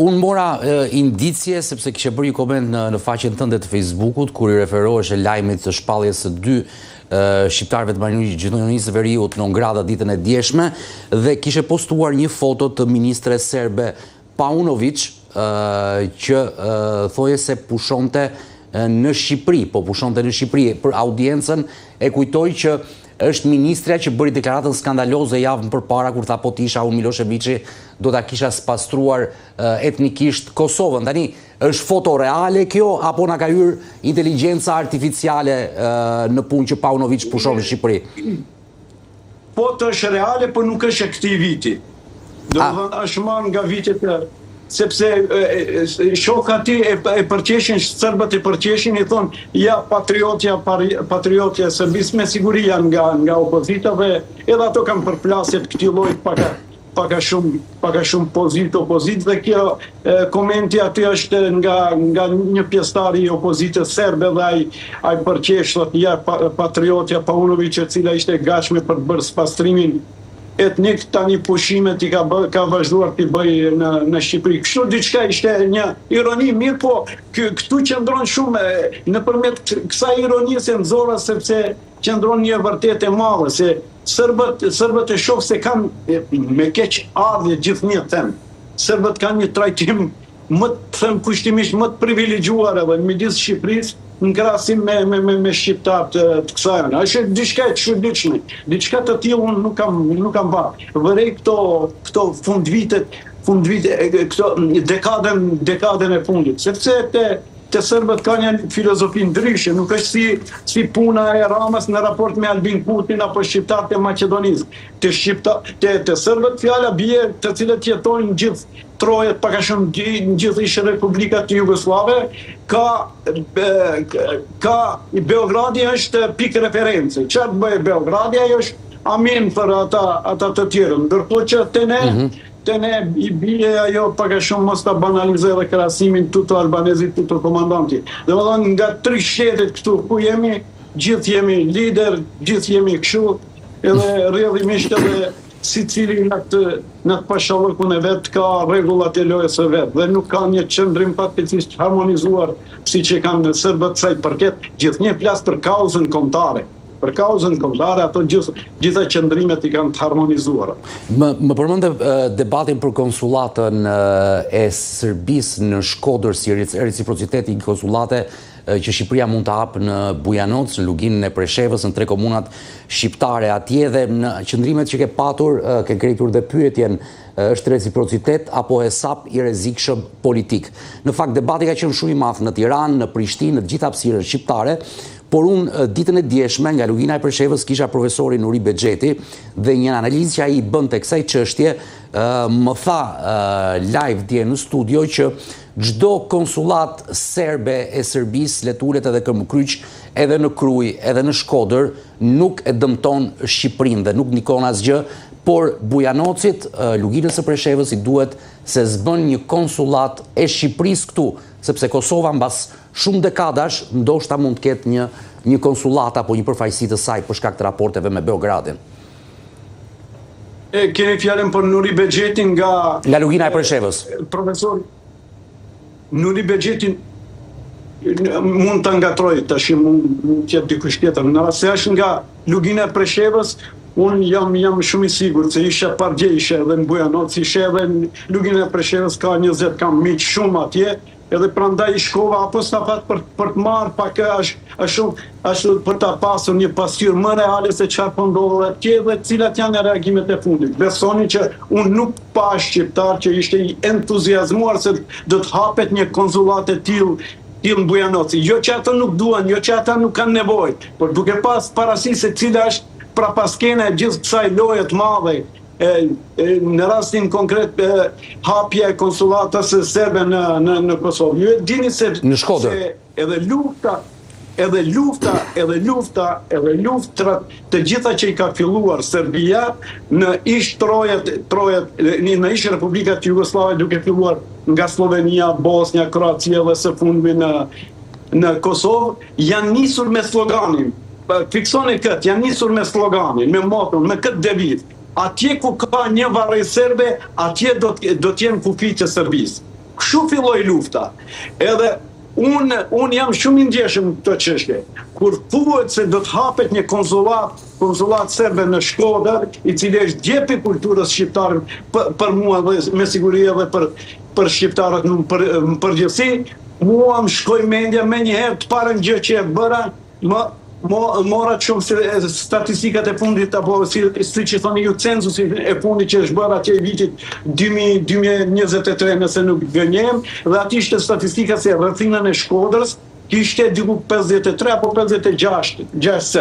Unë mora indicje, sepse kishe bërë një koment në faqen tënde të Facebookut, kur i referohesh e lajmit të shpalljes së 2 shqiptarëve të Maqedonisë Veriut në Ongrada ditën e djeshme, dhe kishe postuar një foto të ministres serbe Paunović, që thoje se pushonte në Shqipëri, pushonte në Shqipëri. Për audiencën e kujtoj që është ministrja që bëri deklaratën skandaloze javën përpara kur tha po t'isha unë Miloševići do ta kisha spastruar etnikisht Kosovën. Tani është foto reale kjo apo na ka hyrë inteligjenca artificiale në punë që Paunović pushon në Shqipëri? Foto është reale, por nuk është e këtij viti. Do të thonë është marrë nga vitet sepse shoka ti e përqeshin, sërbët e përqeshin, i thonë, ja patriotja e Serbisë, me siguri janë nga opozita, dhe edhe ato kanë përplasjet këtij llojit paka shumë opozit, dhe kjo komenti aty është nga një pjesëtar i opozitës serbe, dhe ai përqesh, thotë, ja patriotja Paunović, e cila ishte e gatshme për të bërë spastrimin etnik, tani pushimet i ka vazhduar t'i bëj në Shqipëri. Kështu diçka ishte një ironi, mirë po, këtu qëndron shumë, nëpërmjet kësaj ironisë e nxorra, sepse qëndron një vërtetë e madhe, se Sërbët e shoh se kanë me keq ardhje gjithnjë them. Sërbët kanë një trajtim më të them kushtimisht më të privilegjuar edhe midis Shqipërisë në krahasim me shqiptarët të kësaj ane. Është diçka e çuditshme. Diçka të tillë unë nuk kam parë. Vërej këto fundvitet, këto dekadën e fundit, sepse te Sërbët ka një filozofi ndryshe, nuk është si puna e Ramës në raport me Albin Kurtin apo shqiptarët e Maqedonisë. Te Sërbët fjala bie të cilët jetojnë gjithë trojet, paka shumë në gjithë ishë republikat të Jugoslave, ka Beogradi është pikë referencë. Çfarë bëj Beogradi, ajo është amin për ata të tjerë. Ndërkohë që te ne i bie ajo paka shumë mos ta banalizoj dhe krahasimin tuto albanezit, tuto komandanti. Domethënë nga 3 shtetet këtu ku jemi, gjithë jemi lider, gjithë jemi kështu, edhe rrjedhimisht edhe secili në të pashallëkun e vet ka rregullat e lojës së vet, dhe nuk ka një qëndrim fatkeqësisht harmonizuar siç e kanë Sërbët sa i përket gjithnjë plas për kauzën kombëtare. Për kauzën kombëtare, ato gjitha qëndrimet i kanë të harmonizuara. Më përmendë debatin për konsulatën e Serbisë në Shkodër, si reciprociteti i konsulate që Shqipëria mund të hapë në Bujanoc, në luginën e Preshevës, në 3 komunat shqiptare atje, dhe në qëndrimet që ke patur, ke ngritur dhe pyetjen, është reciprocitet apo hesap i rrezikshëm politik. Në fakt, debati ka qenë shumë i madh në Tiranë, në Prishtinë, në të gjitha hapësirën shqiptare, por unë ditën e djeshme nga lugina e Preshevës kisha profesorin Nuri Bexheti, dhe një analizë që ai i bënte kësaj çështje më tha live dje në studio që çdo konsullat serbe e Serbisë letulet edhe këmbëkryq, edhe në Kruj, edhe në Shkodër, nuk e dëmton Shqipërinë dhe nuk ndikon asgjë, por Bujanocit, luginës së Preshevës, i duhet se zbën një konsullat e Shqipërisë këtu, sepse Kosova mbas shumë dekadash ndoshta mund të ketë një konsullat apo një përfaqësi të saj për shkak të raporteve me Beogradin. Kemi fjalën për Nuri Bexhetin nga lugina e Preshevës. Profesor Nuri Bexhetin mund të ngatroj, tash mund të jetë dikush tjetër. Në rast se është nga lugina e Preshevës, unë jam shumë i sigurt se isha pargje, isha edhe në Bujanoc, isha edhe në luginën e Preshevës, ka 20, kam miq shumë atje, edhe prandaj i shkova apostafat për të marrë pak ashtu për ta pasur një pasqyrë më reale se çfarë po ndodh atje dhe cilat janë reagimet e fundit. Besoni që unë nuk pa shqiptar që ishte i entuziazmuar se do të hapet një konsullat e tillë në Bujanoci. Jo që ata nuk duan, jo që ata nuk kanë nevojë, por duke pas parasysh se cila është prapaskena e gjithë kësaj loje të madhe, në rastin konkret hapja e konsulatës serbe në Kosovë. Ju e dini se edhe luftrat të gjitha që i ka filluar Serbia në ish në ish Republikat Jugoslave, duke filluar nga Slovenia, Bosnia, Kroacia dhe së fundmi në Kosovë, janë nisur me sloganin. Fiksoni këtë, janë nisur me sloganin, me moton, me këtë deviz. Atje ku ka një varrej serbe, atje do t'jenë kufijtë e Serbisë. Kështu filloi lufta. Edhe unë jam shumë i ndjeshëm këtë çështje. Kur thuhet se do të hapet një konsullat serbe në Shkodër, i cili është gjepi kulturës shqiptare për mua dhe me siguri edhe për shqiptarët në përgjithësi, mua më shkoi mendja me njëherë të parën gjë që e bëra, mora shumë statistikat e fundit, apo si që thoni ju censusi e fundit që është bërë atje i vitit 2023, nëse nuk gënjem, dhe aty ishte statistika se rrethinën e Shkodrës kishte diku 53 apo 56.